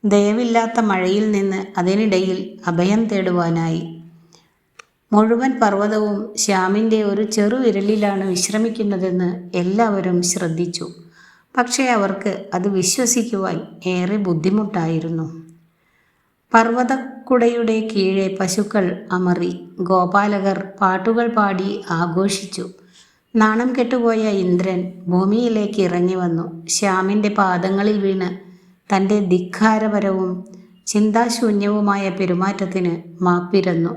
ദയവില്ലാത്ത മഴയിൽ നിന്ന് അതിനിടയിൽ അഭയം തേടുവാനായി. മുഴുവൻ പർവ്വതവും ശ്യാമിൻ്റെ ഒരു ചെറുവിരലിലാണ് വിശ്രമിക്കുന്നതെന്ന് എല്ലാവരും ശ്രദ്ധിച്ചു. പക്ഷേ അവർക്ക് അത് വിശ്വസിക്കുവാൻ ഏറെ ബുദ്ധിമുട്ടായിരുന്നു. പർവ്വതക്കുടയുടെ കീഴെ പശുക്കൾ അമറി. ഗോപാലകർ പാട്ടുകൾ പാടി ആഘോഷിച്ചു. നാണം കെട്ടുപോയ ഇന്ദ്രൻ ഭൂമിയിലേക്ക് ഇറങ്ങി വന്നു. ശ്യാമിൻ്റെ പാദങ്ങളിൽ വീണ് തൻ്റെ ധിക്കാരപരവും ചിന്താശൂന്യവുമായ പെരുമാറ്റത്തിന് മാപ്പിരന്നു.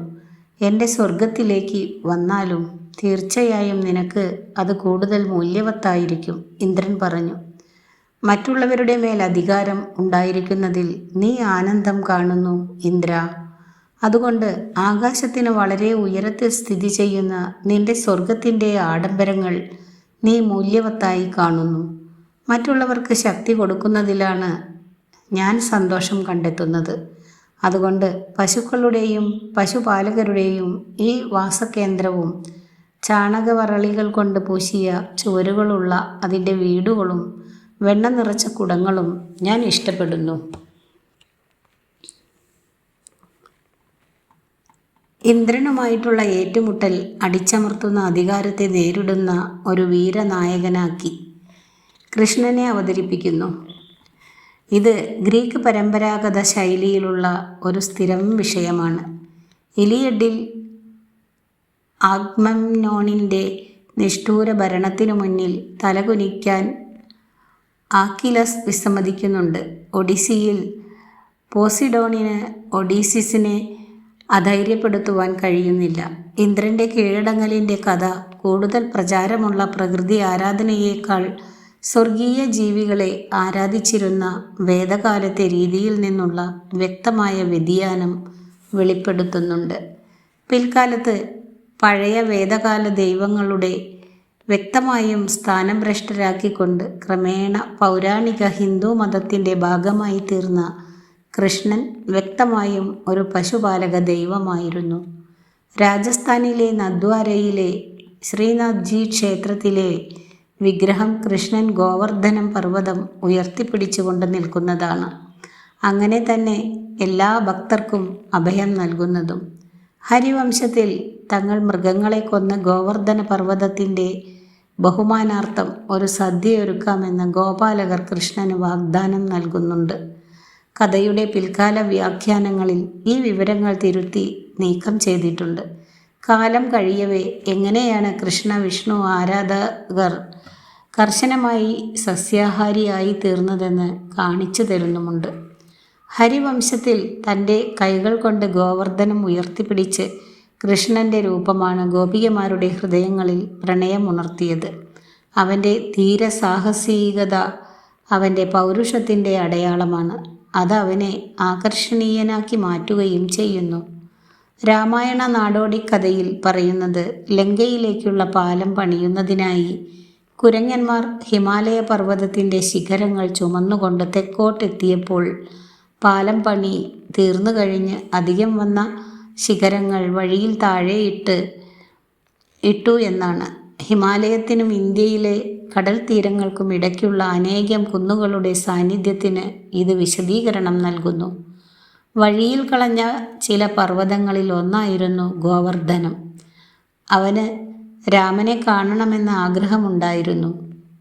എൻ്റെ സ്വർഗത്തിലേക്ക് വന്നാലും തീർച്ചയായും നിനക്ക് അത് കൂടുതൽ മൂല്യവത്തായിരിക്കും, ഇന്ദ്രൻ പറഞ്ഞു. മറ്റുള്ളവരുടെ മേൽ അധികാരം ഉണ്ടായിരിക്കുന്നതിൽ നീ ആനന്ദം കാണുന്നു ഇന്ദ്ര. അതുകൊണ്ട് ആകാശത്തിന് വളരെ ഉയരത്തിൽ സ്ഥിതി ചെയ്യുന്ന നിന്റെ സ്വർഗത്തിൻ്റെ ആഡംബരങ്ങൾ നീ മൂല്യവത്തായി കാണുന്നു. മറ്റുള്ളവർക്ക് ശക്തി കൊടുക്കുന്നതിലാണ് ഞാൻ സന്തോഷം കണ്ടെത്തുന്നത്. അതുകൊണ്ട് പശുക്കളുടെയും പശുപാലകരുടെയും ഈ വാസകേന്ദ്രവും ചാണകവറളികൾ കൊണ്ട് പൂശിയ ചുവരുകളുള്ള അതിൻ്റെ വീടുകളും വെണ്ണ നിറച്ച കുടങ്ങളും ഞാൻ ഇഷ്ടപ്പെടുന്നു. ഇന്ദ്രനുമായിട്ടുള്ള ഏറ്റുമുട്ടൽ അടിച്ചമർത്തുന്ന അധികാരത്തെ നേരിടുന്ന ഒരു വീരനായകനാക്കി കൃഷ്ണനെ അവതരിപ്പിക്കുന്നു. ഇത് ഗ്രീക്ക് പരമ്പരാഗത ശൈലിയിലുള്ള ഒരു സ്ഥിരം വിഷയമാണ്. ഇലിയഡിൽ ആഗ്മംനോണിൻ്റെ നിഷ്ഠൂര ഭരണത്തിനു മുന്നിൽ തലകുനിക്കാൻ ആക്കിലസ് വിസമ്മതിക്കുന്നുണ്ട്. ഒഡീസിയിൽ പോസിഡോണിന് ഒഡീസിസിനെ അധൈര്യപ്പെടുത്തുവാൻ കഴിയുന്നില്ല. ഇന്ദ്രൻ്റെ കീഴടങ്ങലിൻ്റെ കഥ കൂടുതൽ പ്രചാരമുള്ള പ്രകൃതി ആരാധനയേക്കാൾ സ്വർഗീയ ജീവികളെ ആരാധിച്ചിരുന്ന വേദകാലത്തെ രീതിയിൽ നിന്നുള്ള വ്യക്തമായ വ്യതിയാനം വെളിപ്പെടുത്തുന്നുണ്ട്. പിൽക്കാലത്ത് പഴയ വേദകാല ദൈവങ്ങളുടെ വ്യക്തമായും സ്ഥാനഭ്രഷ്ടരാക്കിക്കൊണ്ട് ക്രമേണ പൗരാണിക ഹിന്ദു മതത്തിൻ്റെ ഭാഗമായി തീർന്ന കൃഷ്ണൻ വ്യക്തമായും ഒരു പശുപാലക ദൈവമായിരുന്നു. രാജസ്ഥാനിലെ നദ്വാരയിലെ ശ്രീനാഥ്ജി ക്ഷേത്രത്തിലെ വിഗ്രഹം കൃഷ്ണൻ ഗോവർദ്ധനം പർവ്വതം ഉയർത്തിപ്പിടിച്ചുകൊണ്ട് നിൽക്കുന്നതാണ്. അങ്ങനെ തന്നെ എല്ലാ ഭക്തർക്കും അഭയം നൽകുന്നതും. ഹരിവംശത്തിൽ തങ്ങൾ മൃഗങ്ങളെ കൊന്ന് ഗോവർദ്ധന പർവ്വതത്തിൻ്റെ ബഹുമാനാർത്ഥം ഒരു സദ്യയൊരുക്കാമെന്ന് ഗോപാലകർ കൃഷ്ണന് വാഗ്ദാനം നൽകുന്നുണ്ട്. കഥയുടെ പിൽക്കാല വ്യാഖ്യാനങ്ങളിൽ ഈ വിവരങ്ങൾ തിരുത്തി നീക്കം ചെയ്തിട്ടുണ്ട്. കാലം കഴിയവേ എങ്ങനെയാണ് കൃഷ്ണ വിഷ്ണു ആരാധകർ കർശനമായി സസ്യാഹാരിയായി തീർന്നതെന്ന് കാണിച്ചു തരുന്നുമുണ്ട്. ഹരിവംശത്തിൽ തൻ്റെ കൈകൾ കൊണ്ട് ഗോവർദ്ധനം ഉയർത്തിപ്പിടിച്ച് കൃഷ്ണൻ്റെ രൂപമാണ് ഗോപികമാരുടെ ഹൃദയങ്ങളിൽ പ്രണയമുണർത്തിയത്. അവൻ്റെ ധീരസാഹസികത അവൻ്റെ പൗരുഷത്തിൻ്റെ അടയാളമാണ്. അത് അവനെ ആകർഷണീയനാക്കി മാറ്റുകയും ചെയ്യുന്നു. രാമായണ നാടോടി കഥയിൽ പറയുന്നത് ലങ്കയിലേക്കുള്ള പാലം പണിയുന്നതിനായി കുരങ്ങന്മാർ ഹിമാലയ പർവ്വതത്തിൻ്റെ ശിഖരങ്ങൾ ചുമന്നുകൊണ്ട് തെക്കോട്ടെത്തിയപ്പോൾ പാലം പണി തീർന്നു കഴിഞ്ഞ് അധികം വന്ന ശിഖരങ്ങൾ വഴിയിൽ താഴെ ഇട്ടു എന്നാണ്. ഹിമാലയത്തിനും ഇന്ത്യയിലെ കടൽ തീരങ്ങൾക്കും ഇടയ്ക്കുള്ള അനേകം കുന്നുകളുടെ സാന്നിധ്യത്തിന് ഇത് വിശദീകരണം നൽകുന്നു. വഴിയിൽ കളഞ്ഞ ചില പർവ്വതങ്ങളിൽ ഒന്നായിരുന്നു ഗോവർദ്ധനം. അവന് രാമനെ കാണണമെന്ന ആഗ്രഹമുണ്ടായിരുന്നു,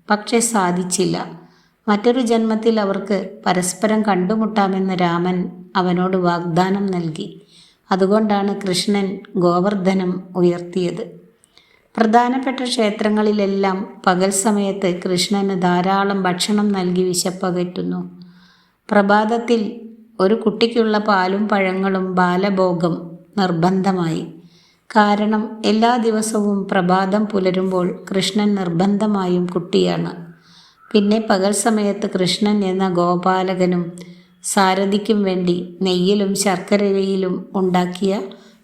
പക്ഷെ സാധിച്ചില്ല. മറ്റൊരു ജന്മത്തിൽ അവർക്ക് പരസ്പരം കണ്ടുമുട്ടാമെന്ന് രാമൻ അവനോട് വാഗ്ദാനം നൽകി. അതുകൊണ്ടാണ് കൃഷ്ണൻ ഗോവർദ്ധനം ഉയർത്തിയത്. പ്രധാനപ്പെട്ട ക്ഷേത്രങ്ങളിലെല്ലാം പകൽ സമയത്ത് കൃഷ്ണന് ധാരാളം ഭക്ഷണം നൽകി വിശപ്പകറ്റുന്നു. പ്രഭാതത്തിൽ ഒരു കുട്ടിക്കുള്ള പാലും പഴങ്ങളും ബാലഭോഗം നിർബന്ധമായി. കാരണം എല്ലാ ദിവസവും പ്രഭാതം പുലരുമ്പോൾ കൃഷ്ണൻ നിർബന്ധമായും കുട്ടിയാണ്. പിന്നെ പകൽ സമയത്ത് കൃഷ്ണൻ എന്ന ഗോപാലകനും സാരഥിക്കും വേണ്ടി നെയ്യിലും ശർക്കരയിലും ഉണ്ടാക്കിയ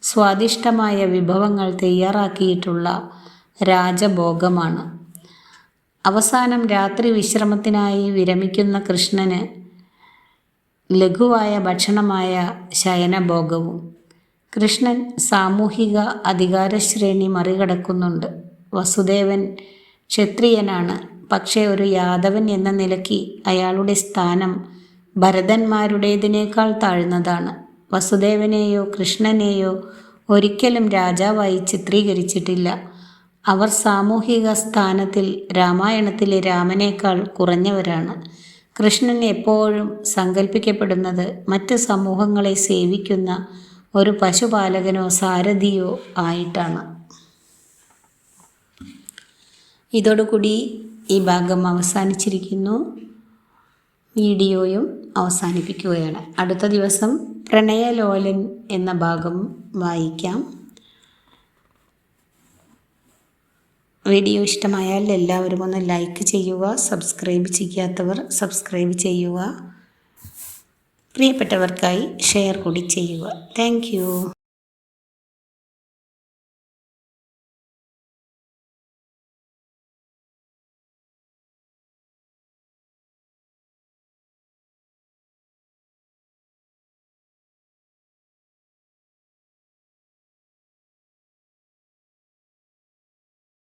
സ്വാദിഷ്ടമായ വിഭവങ്ങൾ തയ്യാറാക്കിയിട്ടുള്ള രാജഭോഗമാണ്. അവസാനം രാത്രി വിശ്രമത്തിനായി വിരമിക്കുന്ന കൃഷ്ണന് ലഘുവായ ഭക്ഷണമായ ശയനഭോഗവും. കൃഷ്ണൻ സാമൂഹിക അധികാരശ്രേണി മറികടക്കുന്നുണ്ട്. വസുദേവൻ ക്ഷത്രിയനാണ്, പക്ഷേ ഒരു യാദവൻ എന്ന നിലയ്ക്ക് അയാളുടെ സ്ഥാനം ഭരതന്മാരുടേതിനേക്കാൾ താഴ്ന്നതാണ്. വസുദേവനെയോ കൃഷ്ണനെയോ ഒരിക്കലും രാജാവായി ചിത്രീകരിച്ചിട്ടില്ല. അവർ സാമൂഹിക സ്ഥാനത്തിൽ രാമായണത്തിലെ രാമനേക്കാൾ കുറഞ്ഞവരാണ്. കൃഷ്ണൻ എപ്പോഴും സങ്കല്പിക്കപ്പെടുന്നത് മറ്റ് സമൂഹങ്ങളെ സേവിക്കുന്ന ഒരു പശുപാലകനോ സാരഥിയോ ആയിട്ടാണ്. ഇതോടുകൂടി ഈ ഭാഗം അവസാനിച്ചിരിക്കുന്നു. വീഡിയോയും അവസാനിപ്പിക്കുകയാണ്. അടുത്ത ദിവസം പ്രണയലോലൻ എന്ന ഭാഗം വായിക്കാം. വീഡിയോ ഇഷ്ടമായാൽ എല്ലാവരും ഒന്ന് ലൈക്ക് ചെയ്യുക. സബ്സ്ക്രൈബ് ചെയ്യാത്തവർ സബ്സ്ക്രൈബ് ചെയ്യുക. പ്രിയപ്പെട്ടവർക്കായി ഷെയർ കൂടി ചെയ്യുക. താങ്ക്